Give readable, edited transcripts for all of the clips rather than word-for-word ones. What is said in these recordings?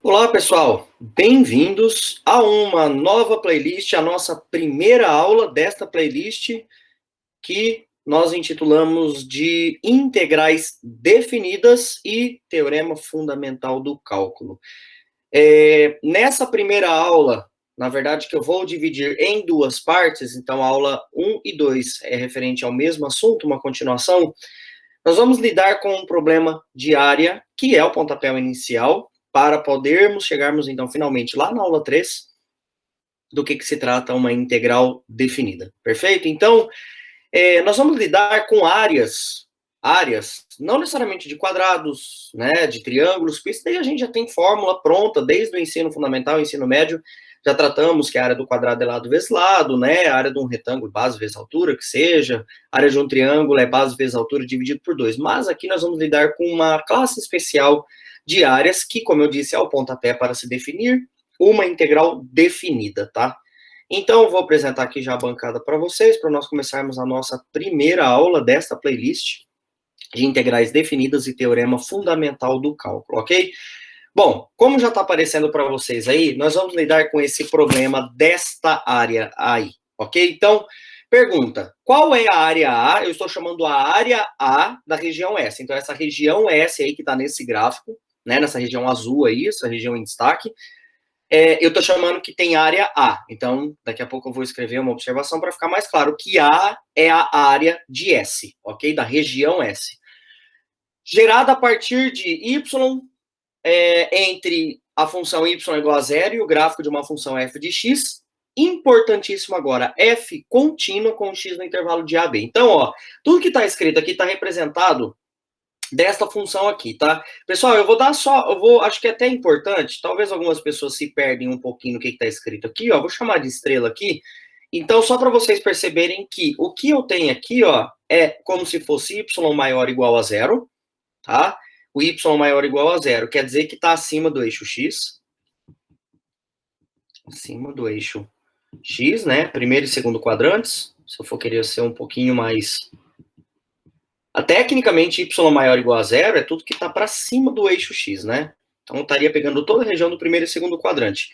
Olá, pessoal. Bem-vindos a uma nova playlist, a nossa primeira aula desta playlist que nós intitulamos de Integrais Definidas e Teorema Fundamental do Cálculo. Nessa primeira aula, na verdade, que eu vou dividir em duas partes, então a aula 1 e 2 é referente ao mesmo assunto, uma continuação. Nós vamos lidar com um problema de área, que é o pontapé inicial, para podermos chegarmos, então, finalmente, lá na aula 3, do que se trata uma integral definida. Perfeito? Então, nós vamos lidar com áreas, não necessariamente de quadrados, né, de triângulos, porque isso daí a gente já tem fórmula pronta, desde o ensino fundamental, ensino médio, já tratamos que a área do quadrado é lado vezes lado, né, a área de um retângulo, base vezes altura, que seja, a área de um triângulo é base vezes altura dividido por 2, mas aqui nós vamos lidar com uma classe especial de áreas, que, como eu disse, é o pontapé para se definir uma integral definida, tá? Então, eu vou apresentar aqui já a bancada para vocês, para nós começarmos a nossa primeira aula desta playlist de integrais definidas e teorema fundamental do cálculo, ok? Bom, como já está aparecendo para vocês aí, nós vamos lidar com esse problema desta área aí, ok? Então, pergunta, qual é a área A? Eu estou chamando a área A da região S. Então, essa região S aí que está nesse gráfico, né, nessa região azul aí, essa região em destaque, eu estou chamando que tem área A. Então, daqui a pouco eu vou escrever uma observação para ficar mais claro que A é a área de S, ok? Da região S. Gerada a partir de Y entre a função y igual a zero e o gráfico de uma função f de x. Importantíssimo agora, f contínua com x no intervalo de a, b. Então, ó, tudo que está escrito aqui está representado desta função aqui, tá? Pessoal, acho que é até importante, talvez algumas pessoas se perdem um pouquinho no que está escrito aqui, ó, vou chamar de estrela aqui, então só para vocês perceberem que o que eu tenho aqui, ó, é como se fosse y maior ou igual a zero, tá? O y maior ou igual a zero quer dizer que está acima do eixo x, acima do eixo x, né? Primeiro e segundo quadrantes, se eu for querer ser um pouquinho mais... Tecnicamente, y maior ou igual a zero é tudo que está para cima do eixo x, né? Então, estaria pegando toda a região do primeiro e segundo quadrante.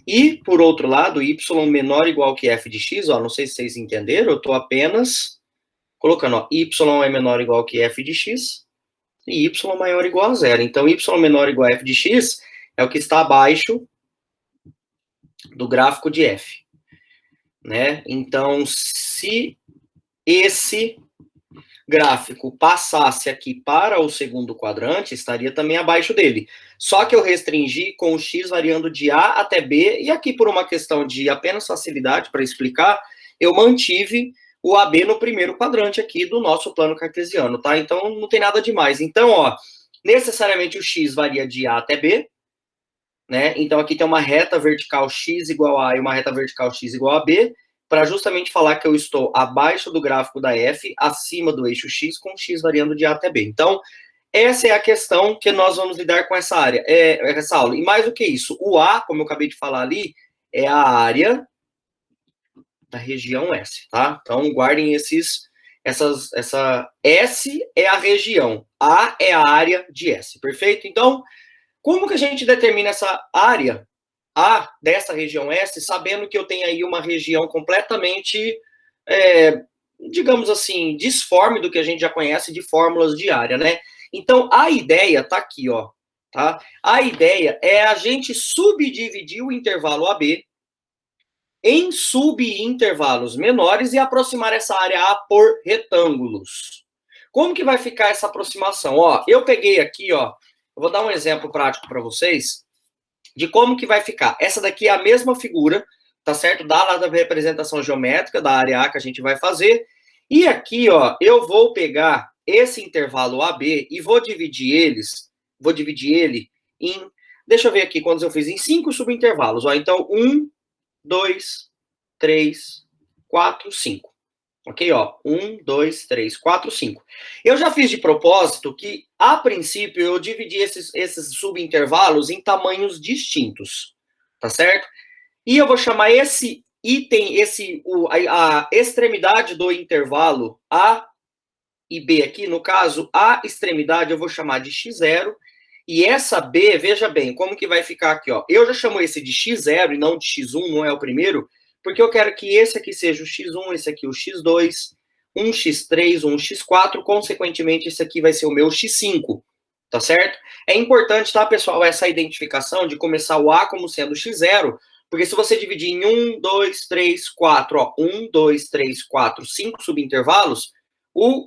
E, por outro lado, y menor ou igual que f de x, ó, não sei se vocês entenderam, eu estou apenas colocando, ó, y é menor ou igual que f de x, e y maior ou igual a zero. Então, y menor ou igual a f de x é o que está abaixo do gráfico de f, né? Então, se esse gráfico passasse aqui para o segundo quadrante, estaria também abaixo dele. Só que eu restringi com o x variando de A até B, e aqui por uma questão de apenas facilidade para explicar, eu mantive o AB no primeiro quadrante aqui do nosso plano cartesiano, tá? Então, não tem nada demais. Então, ó, necessariamente o x varia de A até B, né? Então, aqui tem uma reta vertical x igual a A e uma reta vertical x igual a B, para justamente falar que eu estou abaixo do gráfico da f, acima do eixo x, com x variando de A até B. Então, essa é a questão que nós vamos lidar com essa área, essa aula. E mais do que isso, o A, como eu acabei de falar ali, é a área da região S, tá? Então, guardem essa S é a região, A é a área de S, perfeito? Então, como que a gente determina essa área A dessa região S, sabendo que eu tenho aí uma região completamente, digamos assim, disforme do que a gente já conhece de fórmulas de área, né? Então, a ideia tá aqui, ó, tá? A ideia é a gente subdividir o intervalo AB em subintervalos menores e aproximar essa área A por retângulos. Como que vai ficar essa aproximação? Ó, eu peguei aqui, ó, eu vou dar um exemplo prático para vocês de como que vai ficar. Essa daqui é a mesma figura, tá certo? Da lá da representação geométrica da área A que a gente vai fazer. E aqui, ó, eu vou pegar esse intervalo AB e vou dividir ele em, deixa eu ver aqui quantos eu fiz, em 5 subintervalos, ó. Então, 1, 2, 3, 4, 5. Ok, ó, 1, 2, 3, 4, 5. Eu já fiz de propósito que, a princípio, eu dividi esses subintervalos em tamanhos distintos, tá certo? E eu vou chamar esse item, a extremidade do intervalo A e B aqui, no caso, a extremidade eu vou chamar de x0, E essa B, veja bem, como que vai ficar aqui, ó. Eu já chamo esse de x0 e não de x1, não é o primeiro, porque eu quero que esse aqui seja o x1, esse aqui o x2, um x3, um x4, consequentemente esse aqui vai ser o meu x5, tá certo? É importante, tá, pessoal, essa identificação de começar o A como sendo x0, porque se você dividir em 1, 2, 3, 4, ó, 1, 2, 3, 4, 5 subintervalos,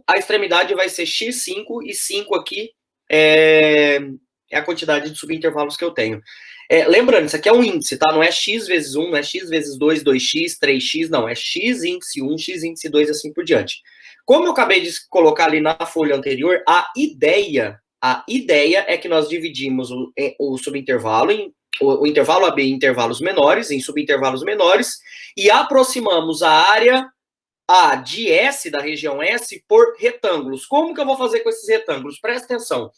a extremidade vai ser x5 e 5 aqui é a quantidade de subintervalos que eu tenho. Lembrando, isso aqui é um índice, tá? Não é x vezes 1, não é x vezes 2, 2x, 3x, não. É x índice 1, x índice 2 e assim por diante. Como eu acabei de colocar ali na folha anterior, a ideia é que nós dividimos o subintervalo o intervalo AB em intervalos menores, em subintervalos menores, e aproximamos a área A de S, da região S, por retângulos. Como que eu vou fazer com esses retângulos? Presta atenção.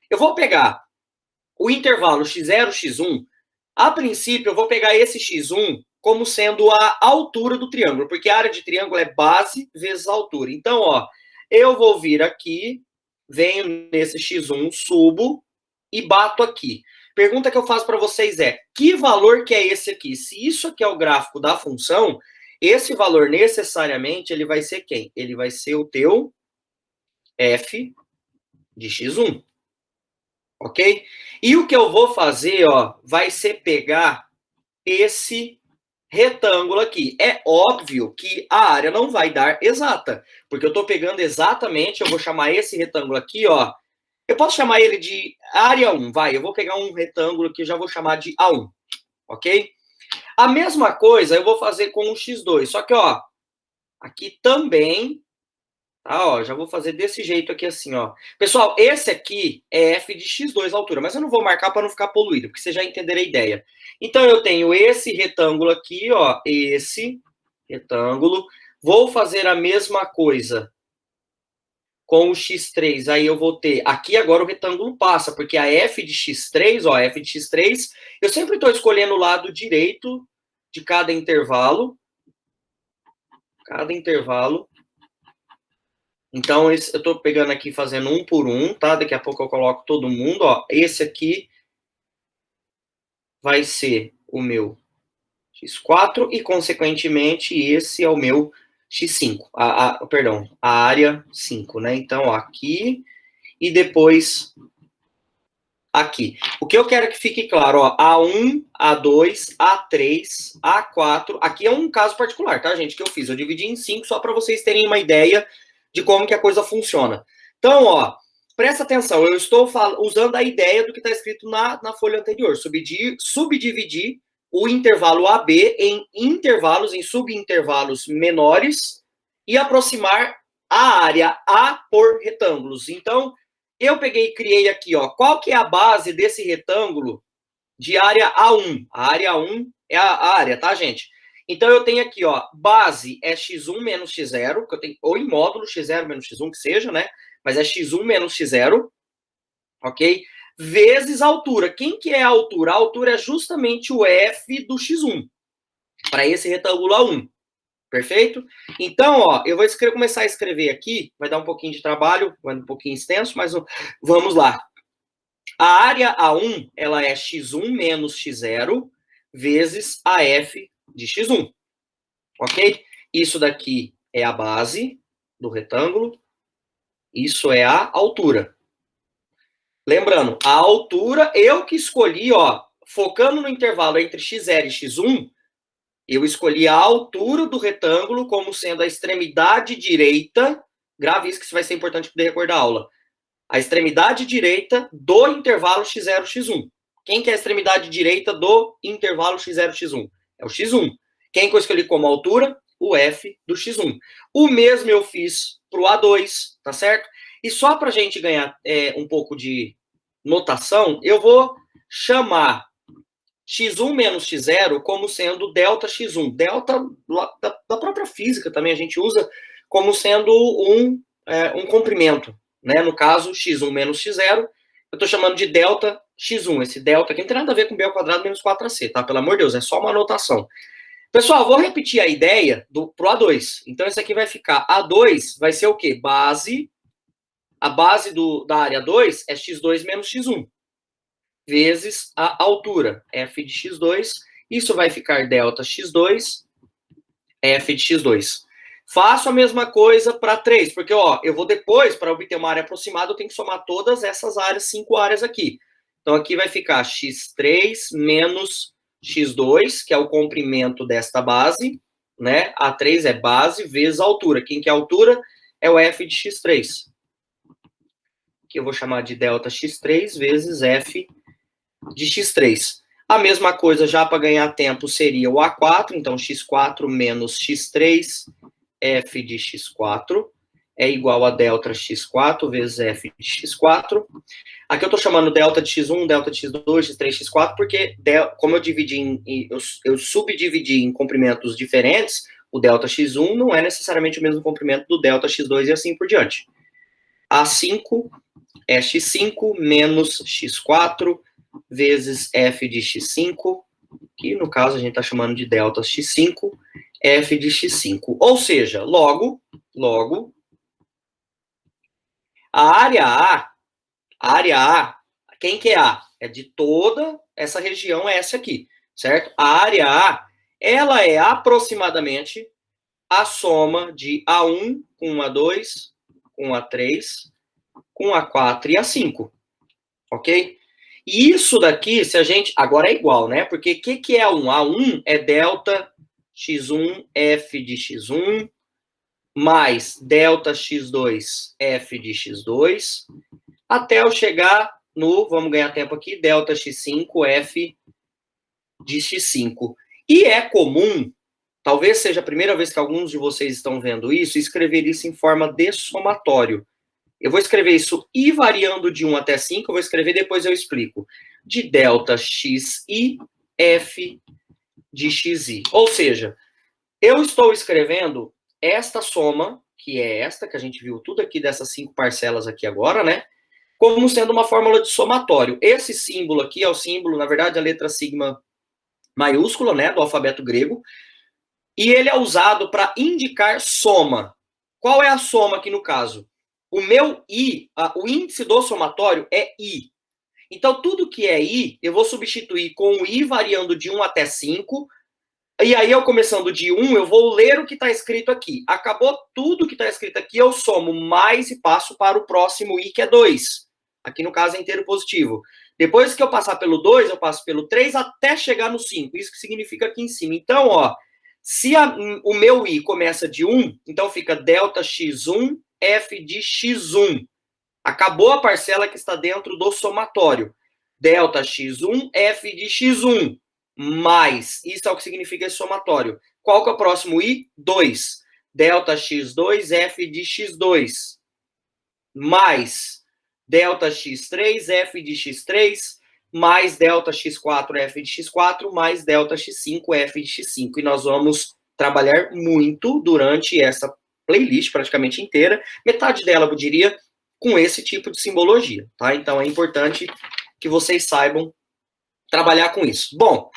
Eu vou pegar o intervalo x0, x1. A princípio, eu vou pegar esse x1 como sendo a altura do triângulo, porque a área de triângulo é base vezes altura. Então, ó, eu vou vir aqui, venho nesse x1, subo e bato aqui. Pergunta que eu faço para vocês é, que valor que é esse aqui? Se isso aqui é o gráfico da função, esse valor necessariamente ele vai ser quem? Ele vai ser o teu f de x1. Ok? E o que eu vou fazer, ó, vai ser pegar esse retângulo aqui. É óbvio que a área não vai dar exata, porque eu estou pegando exatamente, eu vou chamar esse retângulo aqui, ó, eu posso chamar ele de área 1, vai, eu vou pegar um retângulo que eu já vou chamar de A1, ok? A mesma coisa eu vou fazer com o x2, só que, ó, aqui também, tá, ó, já vou fazer desse jeito aqui assim, ó. Pessoal, esse aqui é f de x2 a altura, mas eu não vou marcar para não ficar poluído, porque vocês já entenderam a ideia. Então, eu tenho esse retângulo aqui, ó, esse retângulo. Vou fazer a mesma coisa com o x3, aí eu vou ter... Aqui agora o retângulo passa, porque a f de x3, ó, f de x3, eu sempre estou escolhendo o lado direito de cada intervalo. Cada intervalo. Então, eu estou pegando aqui, fazendo um por um, tá? Daqui a pouco eu coloco todo mundo, ó. Esse aqui vai ser o meu x4 e, consequentemente, esse é o meu x5. Perdão, a área 5, né? Então, ó, aqui e depois aqui. O que eu quero que fique claro, ó, A1, A2, A3, A4. Aqui é um caso particular, tá, gente, que eu fiz. Eu dividi em 5 só para vocês terem uma ideia de como que a coisa funciona. Então, ó, presta atenção, eu estou usando a ideia do que está escrito na folha anterior, subdividir o intervalo AB em intervalos, em subintervalos menores e aproximar a área A por retângulos. Então, eu peguei e criei aqui, ó, qual que é a base desse retângulo de área A1? A área A1 é a área, tá, gente? Então, eu tenho aqui, ó, base é x1 menos x0, que eu tenho, ou em módulo x0 menos x1, que seja, né? Mas é x1 menos x0, ok? Vezes a altura. Quem que é a altura? A altura é justamente o f do x1, para esse retângulo A1. Perfeito? Então, ó, eu vou começar a escrever aqui, vai dar um pouquinho de trabalho, vai um pouquinho extenso, mas vamos lá. A área A1, ela é x1 menos x0 vezes a f de x1, ok? Isso daqui é a base do retângulo, isso é a altura. Lembrando, a altura eu que escolhi, ó, focando no intervalo entre x0 e x1, eu escolhi a altura do retângulo como sendo a extremidade direita, grave isso que isso vai ser importante para poder recordar a aula, a extremidade direita do intervalo x0, x1. Quem que é a extremidade direita do intervalo x0, x1? É o x1. Quem que eu escolhi como altura? O f do x1. O mesmo eu fiz para o A2, tá certo? E só para a gente ganhar um pouco de notação, eu vou chamar x1 menos x0 como sendo delta x1. Delta da própria física também a gente usa como sendo um comprimento, né? No caso, x1 menos x0, eu estou chamando de delta x1. Esse delta aqui não tem nada a ver com b ao quadrado menos 4ac, tá? Pelo amor de Deus, é só uma anotação. Pessoal, vou repetir a ideia pro A2. Então, esse aqui vai ficar, A2 vai ser o quê? Base, a base da área 2 é x2 menos x1. vezes a altura, f de x2. Isso vai ficar delta x2, f de x2. Faço a mesma coisa para 3, porque ó, eu vou depois, para obter uma área aproximada, eu tenho que somar todas essas áreas, 5 áreas aqui. Então aqui vai ficar x3 menos x2, que é o comprimento desta base, né? A3 é base vezes a altura. Quem que é a altura? É o f de x3. Que eu vou chamar de delta x3 vezes f de x3. A mesma coisa, já para ganhar tempo, seria o A4, então x4 menos x3, f de x4, é igual a delta x4 vezes f de x4. Aqui eu estou chamando delta de x1, delta de x2, x3, x4, porque como eu subdividi em comprimentos diferentes, o delta x1 não é necessariamente o mesmo comprimento do delta x2 e assim por diante. A5 é x5 menos x4 vezes f de x5, que no caso a gente está chamando de delta x5, f de x5. Ou seja, logo, a área A, quem que é A? É de toda essa região S aqui, certo? A área A, ela é aproximadamente a soma de A1 com A2, com A3, com A4 e A5, ok? E isso daqui, se a gente... Agora é igual, né? Porque o que é A1? A1 é delta x1 f de x1 mais delta x2 f de x2 até eu chegar no, vamos ganhar tempo aqui, delta x5 f de x5. E é comum, talvez seja a primeira vez que alguns de vocês estão vendo isso, escrever isso em forma de somatório. Eu vou escrever isso i variando de 1 até 5, eu vou escrever, depois eu explico. De delta xi f de xi. Ou seja, eu estou escrevendo esta soma, que é esta, que a gente viu tudo aqui dessas 5 parcelas aqui agora, né? Como sendo uma fórmula de somatório. Esse símbolo aqui é o símbolo, na verdade, a letra sigma maiúscula, né, do alfabeto grego, e ele é usado para indicar soma. Qual é a soma aqui no caso? O meu i, o índice do somatório é i. Então, tudo que é i, eu vou substituir com o i variando de 1 até 5, e aí eu começando de 1, eu vou ler o que está escrito aqui. Acabou tudo que está escrito aqui, eu somo mais e passo para o próximo i, que é 2. Aqui no caso é inteiro positivo. Depois que eu passar pelo 2, eu passo pelo 3 até chegar no 5. Isso que significa aqui em cima. Então, ó, se o meu i começa de 1, então fica delta x1 f de x1. Acabou a parcela que está dentro do somatório. Delta x1 f de x1 mais, isso é o que significa esse somatório. Qual que é o próximo i? 2. Delta x2 f de x2 mais delta x3 f de x3 mais delta x4 f de x4 mais delta x5 f de x5. E nós vamos trabalhar muito durante essa playlist praticamente inteira, metade dela, eu diria, com esse tipo de simbologia, tá? Então é importante que vocês saibam trabalhar com isso. Bom,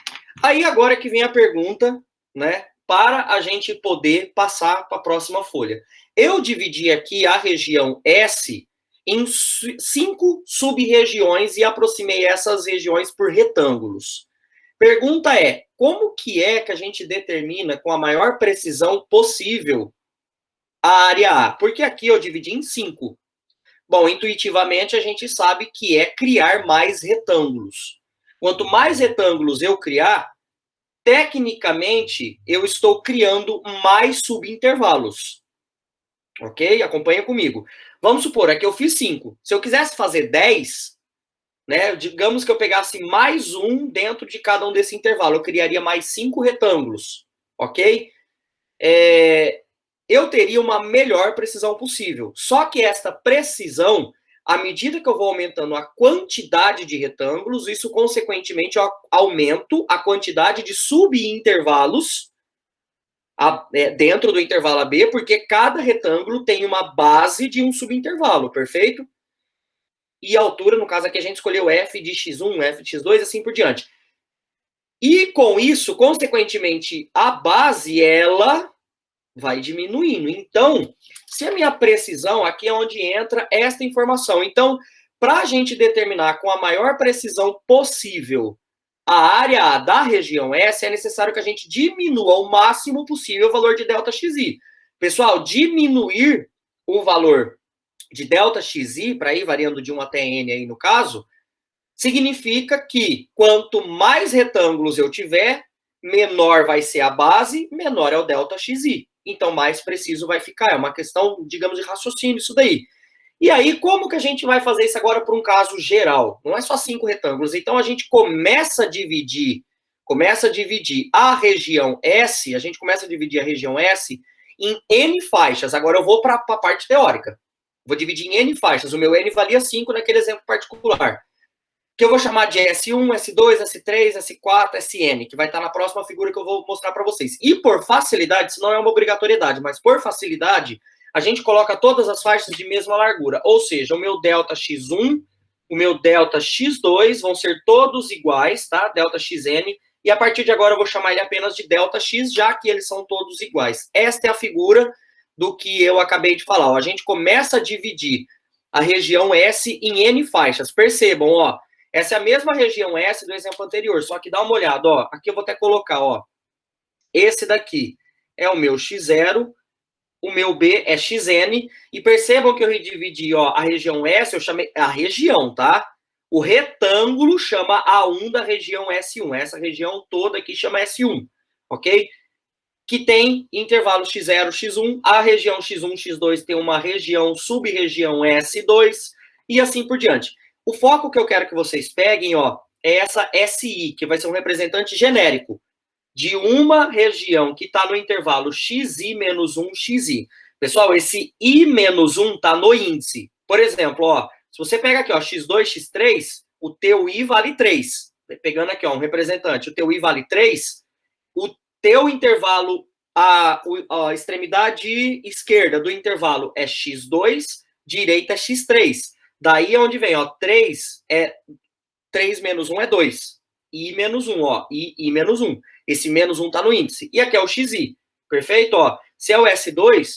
aí agora que vem a pergunta, né, para a gente poder passar para a próxima folha. Eu dividi aqui a região S em 5 sub-regiões e aproximei essas regiões por retângulos. Pergunta é, como que a gente determina com a maior precisão possível a área A? Porque aqui eu dividi em 5. Bom, intuitivamente a gente sabe que é criar mais retângulos. Quanto mais retângulos eu criar, tecnicamente eu estou criando mais subintervalos. Ok? Acompanha comigo. Vamos supor, aqui eu fiz 5. Se eu quisesse fazer 10, né, digamos que eu pegasse mais um dentro de cada um desse intervalo, eu criaria mais 5 retângulos. Ok? Eu teria uma melhor precisão possível. Só que esta precisão, à medida que eu vou aumentando a quantidade de retângulos, isso, consequentemente, eu aumento a quantidade de subintervalos dentro do intervalo AB, porque cada retângulo tem uma base de um subintervalo, perfeito? E a altura, no caso aqui, a gente escolheu f de x1, f de x2, assim por diante. E com isso, consequentemente, a base, ela vai diminuindo. Então, se a minha precisão, aqui é onde entra esta informação. Então, para a gente determinar com a maior precisão possível a área A da região S, é necessário que a gente diminua ao máximo possível o valor de ΔXi. Pessoal, diminuir o valor de ΔXi, para ir variando de 1 até N aí no caso, significa que quanto mais retângulos eu tiver, menor vai ser a base, menor é o ΔXi. Então, mais preciso vai ficar. É uma questão, digamos, de raciocínio isso daí. E aí, como que a gente vai fazer isso agora para um caso geral? Não é só 5 retângulos. Então, a gente começa a dividir a região S, a gente começa a dividir a região S em N faixas. Agora, eu vou para a parte teórica. Vou dividir em N faixas. O meu N valia 5 naquele exemplo particular. Que eu vou chamar de S1, S2, S3, S4, Sn, que vai estar na próxima figura que eu vou mostrar para vocês. E por facilidade, isso não é uma obrigatoriedade, mas por facilidade, a gente coloca todas as faixas de mesma largura. Ou seja, o meu ΔX1, o meu ΔX2 vão ser todos iguais, tá? ΔXN. E a partir de agora eu vou chamar ele apenas de ΔX, já que eles são todos iguais. Esta é a figura do que eu acabei de falar. Ó. A gente começa a dividir a região S em N faixas. Percebam, ó. Essa é a mesma região S do exemplo anterior, só que dá uma olhada, ó. Aqui eu vou até colocar, ó. Esse daqui é o meu X0, o meu B é XN, e percebam que eu dividi, ó, a região S, eu chamei a região, tá? O retângulo chama A1 da região S1, essa região toda aqui chama S1, ok? Que tem intervalo X0, X1, a região X1, X2 tem uma região, sub-região S2, e assim por diante. O foco que eu quero que vocês peguem, ó, é essa SI, que vai ser um representante genérico de uma região que está no intervalo XI menos 1, XI. Pessoal, esse I menos 1 está no índice. Por exemplo, ó, se você pega aqui, ó, X2, X3, o teu I vale 3. Pegando aqui, ó, um representante, o teu I vale 3, o teu intervalo, a extremidade esquerda do intervalo é X2, direita é X3. Daí é onde vem, ó, 3 menos 1 é 2. I menos 1, ó, I menos 1. Esse menos 1 tá no índice. E aqui é o XI. Perfeito? Ó, se é o S2,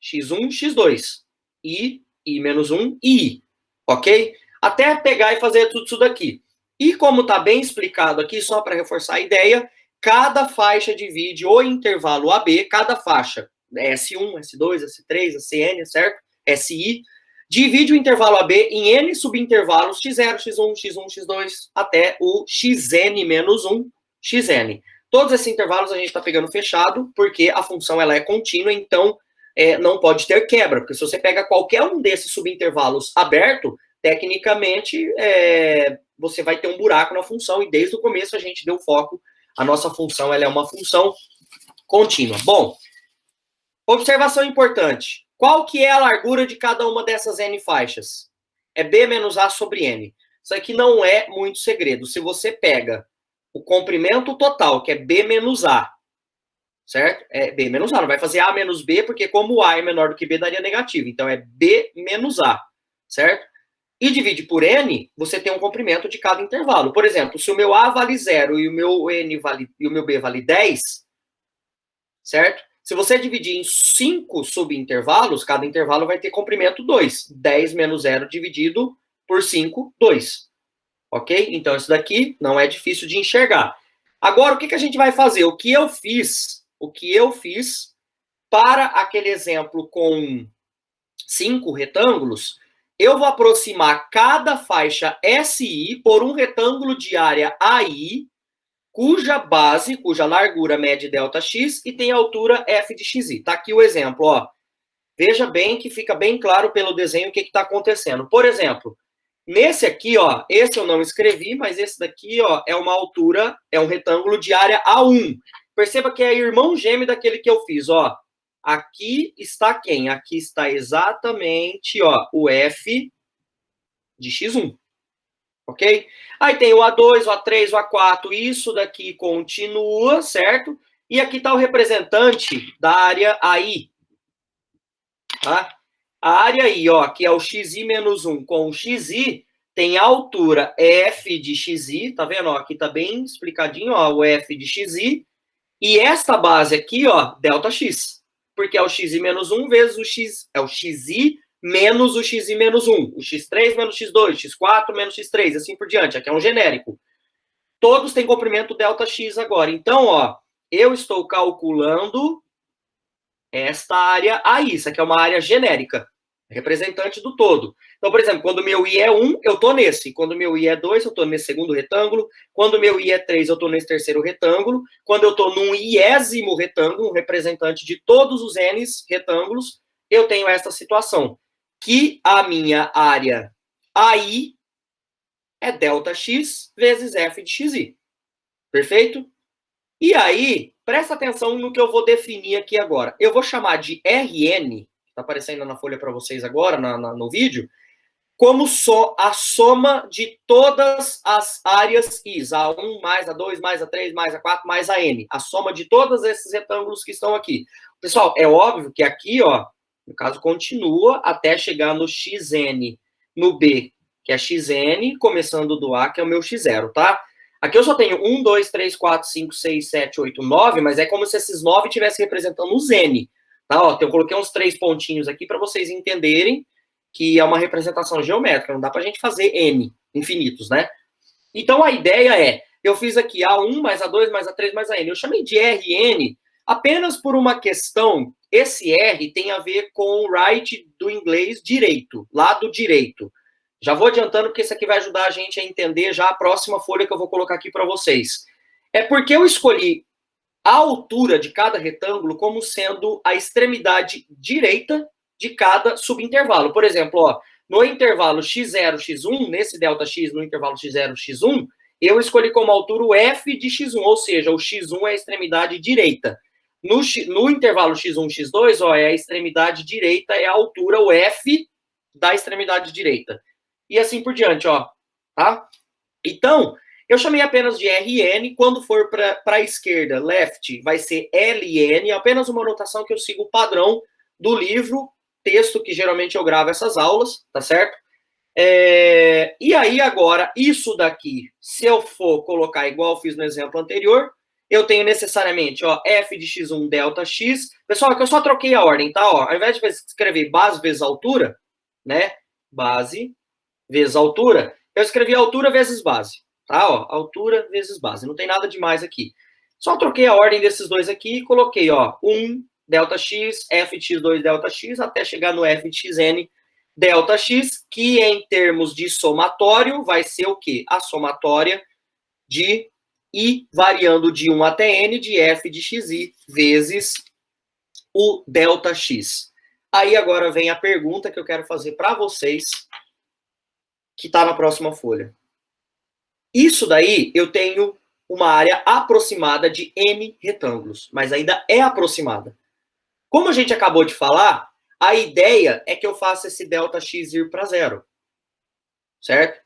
X1, X2. I menos 1, I. Ok? Até pegar e fazer tudo isso daqui. E como tá bem explicado aqui, só para reforçar a ideia, cada faixa divide o intervalo AB, cada faixa, S1, S2, S3, SN, certo? SI, divide o intervalo AB em N subintervalos, X0, X1, X1, X2, até o Xn menos 1, Xn. Todos esses intervalos a gente está pegando fechado, porque a função ela é contínua, então não pode ter quebra, porque se você pega qualquer um desses subintervalos aberto, tecnicamente você vai ter um buraco na função, e desde o começo a gente deu foco, a nossa função ela é uma função contínua. Bom, observação importante. Qual que é a largura de cada uma dessas N faixas? É B menos A sobre N. Isso aqui não é muito segredo. Se você pega o comprimento total, que é B menos A, certo? É B menos A, não vai fazer A menos B, porque como A é menor do que B, daria negativo. Então, é B menos A, certo? E divide por N, você tem um comprimento de cada intervalo. Por exemplo, se o meu A vale 0 e o meu N vale, e o meu B vale 10, certo? Se você dividir em 5 subintervalos, cada intervalo vai ter comprimento 2. 10 menos 0 dividido por 5, 2. Ok? Então, isso daqui não é difícil de enxergar. Agora, o que a gente vai fazer? O que eu fiz para aquele exemplo com 5 retângulos, eu vou aproximar cada faixa SI por um retângulo de área AI, cuja base, cuja largura mede ΔX e tem altura f de xi. Tá aqui o exemplo, ó. Veja bem que fica bem claro pelo desenho o que está acontecendo. Por exemplo, nesse aqui, ó, esse eu não escrevi, mas esse daqui, ó, é uma altura, é um retângulo de área A1. Perceba que é irmão gêmeo daquele que eu fiz, ó. Aqui está quem? Aqui está exatamente, ó, o f de x1. Ok? Aí tem o A2, o A3, o A4, isso daqui continua, certo? E aqui está o representante da área AI. Tá? A área AI, ó, que é o xi menos 1 com o xi, tem a altura f de xi, tá vendo? Ó, aqui tá bem explicadinho, ó, o f de xi. E esta base aqui, ó, ΔX, porque é o xi menos 1 vezes o x, é o xi menos o xi menos 1, o x3 menos x2, x4 menos x3, assim por diante. Aqui é um genérico. Todos têm comprimento ΔX agora. Então, ó, eu estou calculando esta área aí. Isso aqui é uma área genérica, representante do todo. Então, por exemplo, quando o meu I é 1, eu estou nesse. Quando o meu I é 2, eu estou nesse segundo retângulo. Quando o meu I é 3, eu estou nesse terceiro retângulo. Quando eu estou num iésimo retângulo, um representante de todos os N's retângulos, eu tenho esta situação. Que a minha área AI é ΔX vezes F de XI. Perfeito? E aí, presta atenção no que eu vou definir aqui agora. Eu vou chamar de Rn, está aparecendo na folha para vocês agora, no vídeo, como a soma de todas as áreas is. A1 mais A2 mais A3 mais A4 mais a N. A soma de todos esses retângulos que estão aqui. Pessoal, é óbvio que aqui, ó, no caso, continua até chegar no xn, no B, que é xn, começando do A, que é o meu x0, tá? Aqui eu só tenho 1, 2, 3, 4, 5, 6, 7, 8, 9, mas é como se esses 9 estivessem representando os N. Tá? Ó, eu coloquei uns 3 pontinhos aqui para vocês entenderem que é uma representação geométrica, não dá para a gente fazer N infinitos, né? Então a ideia é, eu fiz aqui A1 mais A2 mais A3 mais a N. Eu chamei de Rn apenas por uma questão, esse R tem a ver com o right do inglês direito, lado direito. Já vou adiantando, porque isso aqui vai ajudar a gente a entender já a próxima folha que eu vou colocar aqui para vocês. É porque eu escolhi a altura de cada retângulo como sendo a extremidade direita de cada subintervalo. Por exemplo, ó, no intervalo x0, x1, nesse ΔX, no intervalo x0, x1, eu escolhi como altura o f de x1, ou seja, o x1 é a extremidade direita. No intervalo x1, x2, ó, é a extremidade direita, é a altura, o f da extremidade direita. E assim por diante, ó, tá? Então, eu chamei apenas de Rn, quando for para a esquerda, left, vai ser Ln, apenas uma notação que eu sigo o padrão do livro, texto que geralmente eu gravo essas aulas, tá certo? E aí agora, isso daqui, se eu for colocar igual eu fiz no exemplo anterior, eu tenho necessariamente, ó, f de x1 ΔX. Pessoal, é que eu só troquei a ordem, tá? Ó, ao invés de escrever base vezes altura, né? Base vezes altura, eu escrevi altura vezes base, tá? Ó, altura vezes base, não tem nada demais aqui. Só troquei a ordem desses dois aqui e coloquei, ó, 1 ΔX, f de x2 ΔX, até chegar no f de xn ΔX, que em termos de somatório vai ser o quê? A somatória de I variando de 1 até n de f de xi vezes o ΔX. Aí agora vem a pergunta que eu quero fazer para vocês, que está na próxima folha. Isso daí eu tenho uma área aproximada de N retângulos, mas ainda é aproximada. Como a gente acabou de falar, a ideia é que eu faça esse ΔX ir para zero, certo?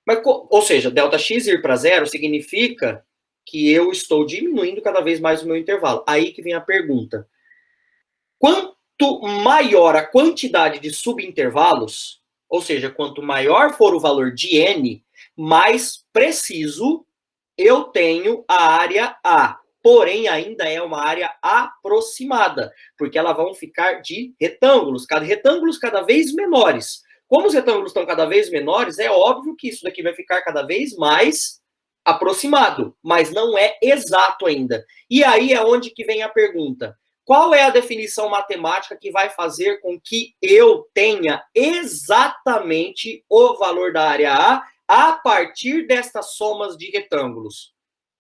Mas, ou seja, ΔX ir para zero significa que eu estou diminuindo cada vez mais o meu intervalo. Aí que vem a pergunta. Quanto maior a quantidade de subintervalos, ou seja, quanto maior for o valor de N, mais preciso eu tenho a área A. Porém, ainda é uma área aproximada, porque elas vão ficar de retângulos cada vez menores. Como os retângulos estão cada vez menores, é óbvio que isso daqui vai ficar cada vez mais aproximado, mas não é exato ainda. E aí é onde que vem a pergunta. Qual é a definição matemática que vai fazer com que eu tenha exatamente o valor da área A partir destas somas de retângulos?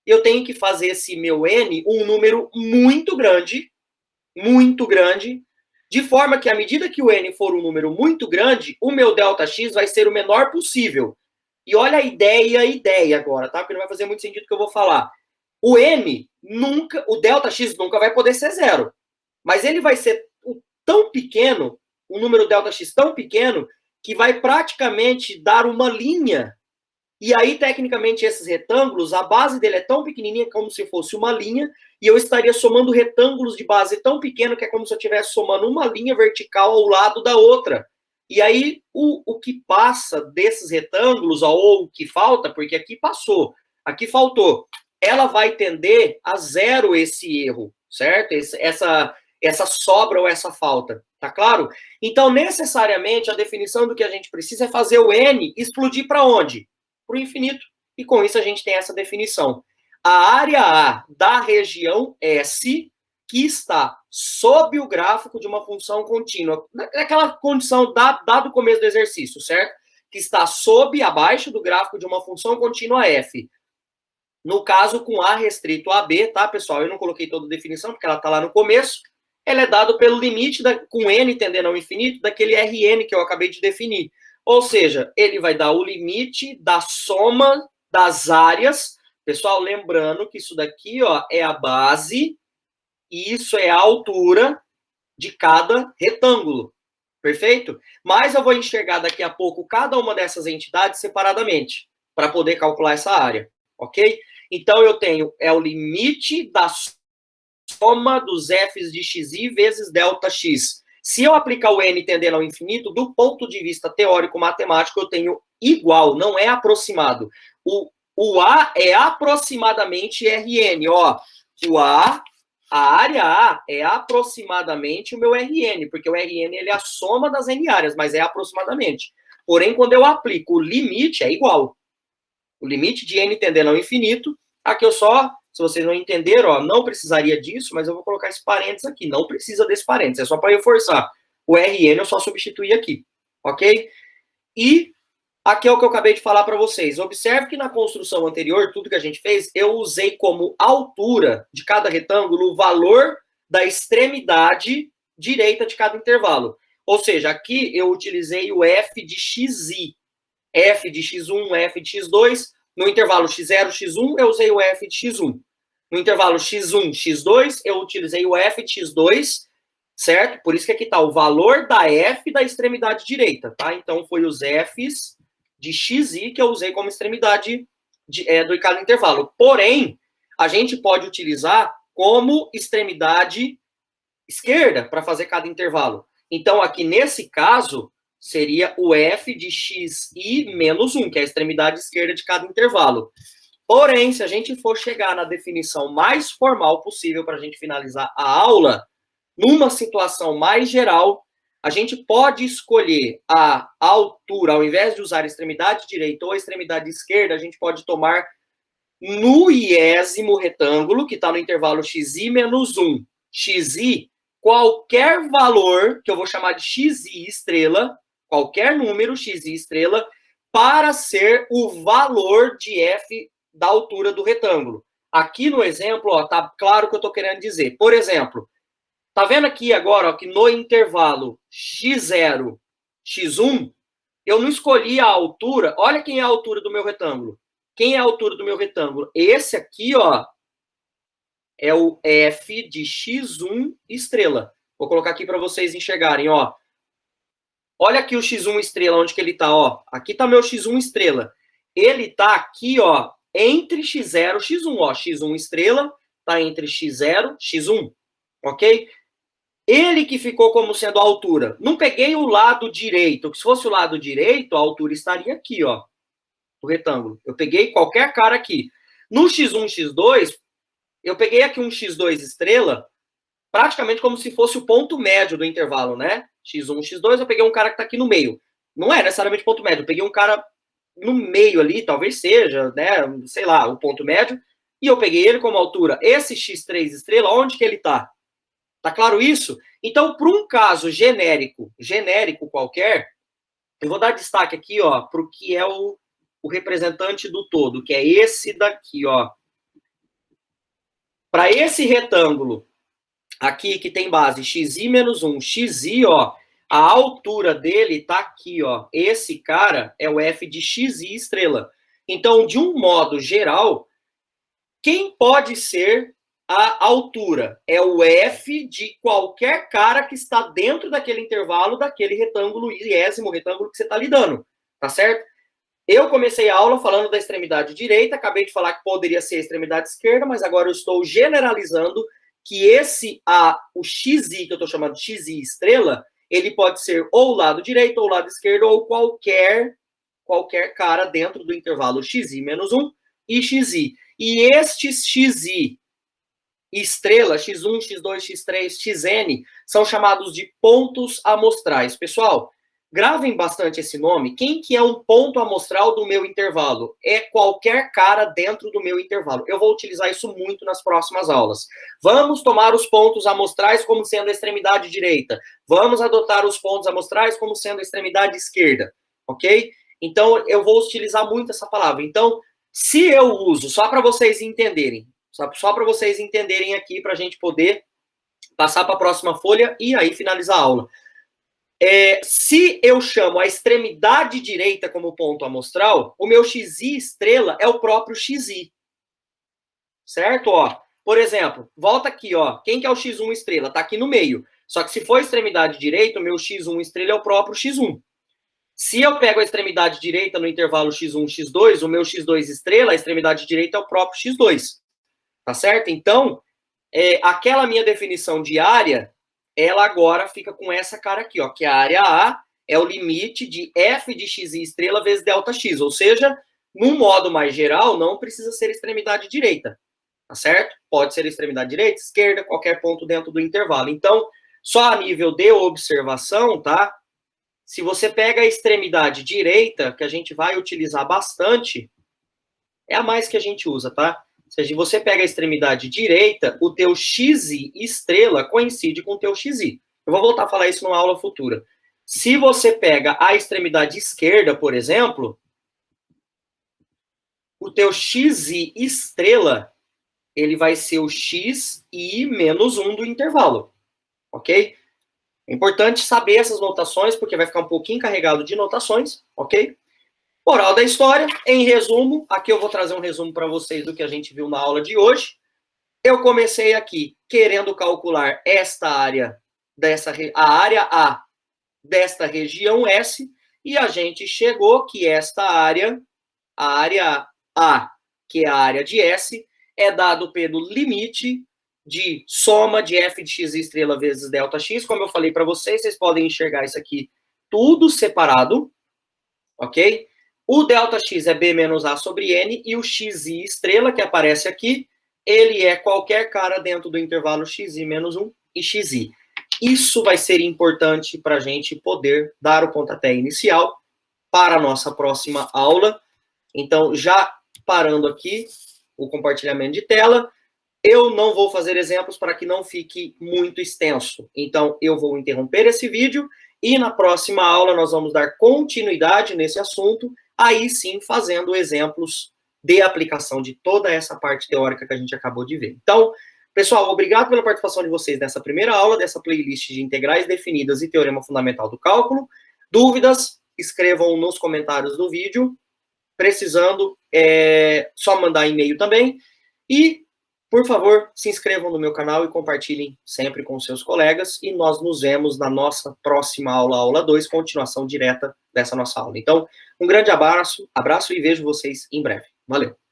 Eu tenho que fazer esse meu N um número muito grande, de forma que à medida que o N for um número muito grande, o meu ΔX vai ser o menor possível. E olha a ideia agora, tá? Porque não vai fazer muito sentido o que eu vou falar. O N nunca, o ΔX nunca vai poder ser zero. Mas ele vai ser tão pequeno, um número ΔX tão pequeno, que vai praticamente dar uma linha. E aí, tecnicamente, esses retângulos, a base dele é tão pequenininha como se fosse uma linha, e eu estaria somando retângulos de base tão pequeno que é como se eu estivesse somando uma linha vertical ao lado da outra. E aí, o que passa desses retângulos, ou o que falta, porque aqui passou, aqui faltou, ela vai tender a zero esse erro, certo? essa sobra ou essa falta, tá claro? Então, necessariamente, a definição do que a gente precisa é fazer o N explodir para onde? Para o infinito. E com isso a gente tem essa definição. A área A da região S que está sob o gráfico de uma função contínua, naquela condição dado o começo do exercício, certo? Que está sob, abaixo do gráfico de uma função contínua f. No caso, com A restrito a B, tá, pessoal? Eu não coloquei toda a definição, porque ela está lá no começo. Ela é dado pelo limite, com N tendendo ao infinito, daquele Rn que eu acabei de definir. Ou seja, ele vai dar o limite da soma das áreas. Pessoal, lembrando que isso daqui, ó, é a base e isso é a altura de cada retângulo. Perfeito? Mas eu vou enxergar daqui a pouco cada uma dessas entidades separadamente, para poder calcular essa área, ok? Então, eu tenho, o limite da soma dos f's de xi vezes ΔX. Se eu aplicar o n tendendo ao infinito, do ponto de vista teórico-matemático, eu tenho igual, não é aproximado. O A é aproximadamente Rn, ó. A área A é aproximadamente o meu Rn, porque o Rn ele é a soma das N áreas, mas é aproximadamente. Porém, quando eu aplico o limite, é igual. O limite de n tendendo ao infinito, aqui eu só, se vocês não entenderam, ó, não precisaria disso, mas eu vou colocar esse parênteses aqui. Não precisa desse parênteses, é só para reforçar. O Rn eu só substituí aqui, ok? E aqui é o que eu acabei de falar para vocês. Observe que na construção anterior, tudo que a gente fez, eu usei como altura de cada retângulo o valor da extremidade direita de cada intervalo. Ou seja, aqui eu utilizei o f de xi. F de x1, f de x2. No intervalo x0, x1, eu usei o f de x1. No intervalo x1, x2, eu utilizei o f de x2, certo? Por isso que aqui está o valor da f da extremidade direita, tá? Então, foi os f's de xi que eu usei como extremidade do cada intervalo. Porém, a gente pode utilizar como extremidade esquerda para fazer cada intervalo. Então, aqui nesse caso, seria o f de xi menos 1, que é a extremidade esquerda de cada intervalo. Porém, se a gente for chegar na definição mais formal possível para a gente finalizar a aula, numa situação mais geral, a gente pode escolher a altura, ao invés de usar a extremidade direita ou a extremidade esquerda, a gente pode tomar no iésimo retângulo, que está no intervalo xi menos 1. Xi, qualquer valor, que eu vou chamar de xi estrela, qualquer número xi estrela, para ser o valor de f da altura do retângulo. Aqui no exemplo, ó, tá claro o que eu estou querendo dizer. Por exemplo, tá vendo aqui agora, ó, que no intervalo x0, x1, eu não escolhi a altura. Olha quem é a altura do meu retângulo. Quem é a altura do meu retângulo? Esse aqui, ó, é o f de x1 estrela. Vou colocar aqui para vocês enxergarem, ó. Olha aqui o x1 estrela, onde que ele tá, ó. Aqui tá meu x1 estrela. Ele tá aqui, ó, entre x0 e x1, ó. x1 estrela tá entre x0 e x1, ok? Ele que ficou como sendo a altura. Não peguei o lado direito, que se fosse o lado direito, a altura estaria aqui, ó, do retângulo. Eu peguei qualquer cara aqui. No x1, x2, eu peguei aqui um x2 estrela, praticamente como se fosse o ponto médio do intervalo, né? x1, x2, eu peguei um cara que tá aqui no meio. Não é necessariamente ponto médio, eu peguei um cara no meio ali, talvez seja, né, sei lá, o ponto médio, e eu peguei ele como altura. Esse x3 estrela, onde que ele tá? Tá claro isso? Então, para um caso genérico qualquer, eu vou dar destaque aqui, ó, para o que é o representante do todo, que é esse daqui, ó. Para esse retângulo aqui que tem base xi menos 1, xi, ó, a altura dele tá aqui, ó. Esse cara é o f de xi estrela. Então, de um modo geral, quem pode ser a altura? É o f de qualquer cara que está dentro daquele intervalo, daquele retângulo, iésimo retângulo que você está lidando, tá certo? Eu comecei a aula falando da extremidade direita, acabei de falar que poderia ser a extremidade esquerda, mas agora eu estou generalizando que o xi, que eu estou chamando de xi estrela, ele pode ser ou o lado direito, ou o lado esquerdo, ou qualquer cara dentro do intervalo xi menos 1 e xi. E este xi estrela, x1, x2, x3, xn, são chamados de pontos amostrais. Pessoal, gravem bastante esse nome. Quem que é um ponto amostral do meu intervalo? É qualquer cara dentro do meu intervalo. Eu vou utilizar isso muito nas próximas aulas. Vamos tomar os pontos amostrais como sendo a extremidade direita. Vamos adotar os pontos amostrais como sendo a extremidade esquerda. Ok? Então, eu vou utilizar muito essa palavra. Então, se eu uso, só para vocês entenderem, só para vocês entenderem aqui, para a gente poder passar para a próxima folha e aí finalizar a aula. Se eu chamo a extremidade direita como ponto amostral, o meu xi estrela é o próprio xi. Certo? Ó, por exemplo, volta aqui, ó. Quem que é o x1 estrela? Tá aqui no meio. Só que se for extremidade direita, o meu x1 estrela é o próprio x1. Se eu pego a extremidade direita no intervalo x1, x2, o meu x2 estrela, a extremidade direita é o próprio x2. Tá certo? Então, aquela minha definição de área, ela agora fica com essa cara aqui, ó, que a área A é o limite de f de x estrela vezes delta x, ou seja, num modo mais geral, não precisa ser extremidade direita, tá certo? Pode ser extremidade direita, esquerda, qualquer ponto dentro do intervalo. Então, só a nível de observação, tá? Se você pega a extremidade direita, que a gente vai utilizar bastante, é a mais que a gente usa, tá? Se você pega a extremidade direita, o teu xi estrela coincide com o teu xi. Eu vou voltar a falar isso numa aula futura. Se você pega a extremidade esquerda, por exemplo, o teu xi estrela, ele vai ser o xi menos 1 do intervalo, ok? É importante saber essas notações, porque vai ficar um pouquinho carregado de notações, ok? Moral da história, em resumo, aqui eu vou trazer um resumo para vocês do que a gente viu na aula de hoje. Eu comecei aqui querendo calcular esta área, a área A desta região S, e a gente chegou que esta área, a área A, que é a área de S, é dado pelo limite de soma de f de x estrela vezes delta x. Como eu falei para vocês, vocês podem enxergar isso aqui tudo separado, ok? O delta x é b menos a sobre n, e o xi estrela, que aparece aqui, ele é qualquer cara dentro do intervalo xi menos 1 e xi. Isso vai ser importante para a gente poder dar o pontapé inicial para a nossa próxima aula. Então, já parando aqui o compartilhamento de tela, eu não vou fazer exemplos para que não fique muito extenso. Então, eu vou interromper esse vídeo e na próxima aula nós vamos dar continuidade nesse assunto, aí sim fazendo exemplos de aplicação de toda essa parte teórica que a gente acabou de ver. Então, pessoal, obrigado pela participação de vocês nessa primeira aula, dessa playlist de integrais definidas e teorema fundamental do cálculo. Dúvidas, escrevam nos comentários do vídeo. Precisando, só mandar e-mail também. E, por favor, se inscrevam no meu canal e compartilhem sempre com seus colegas. E nós nos vemos na nossa próxima aula, aula 2, continuação direta dessa nossa aula. Então, um grande abraço e vejo vocês em breve. Valeu!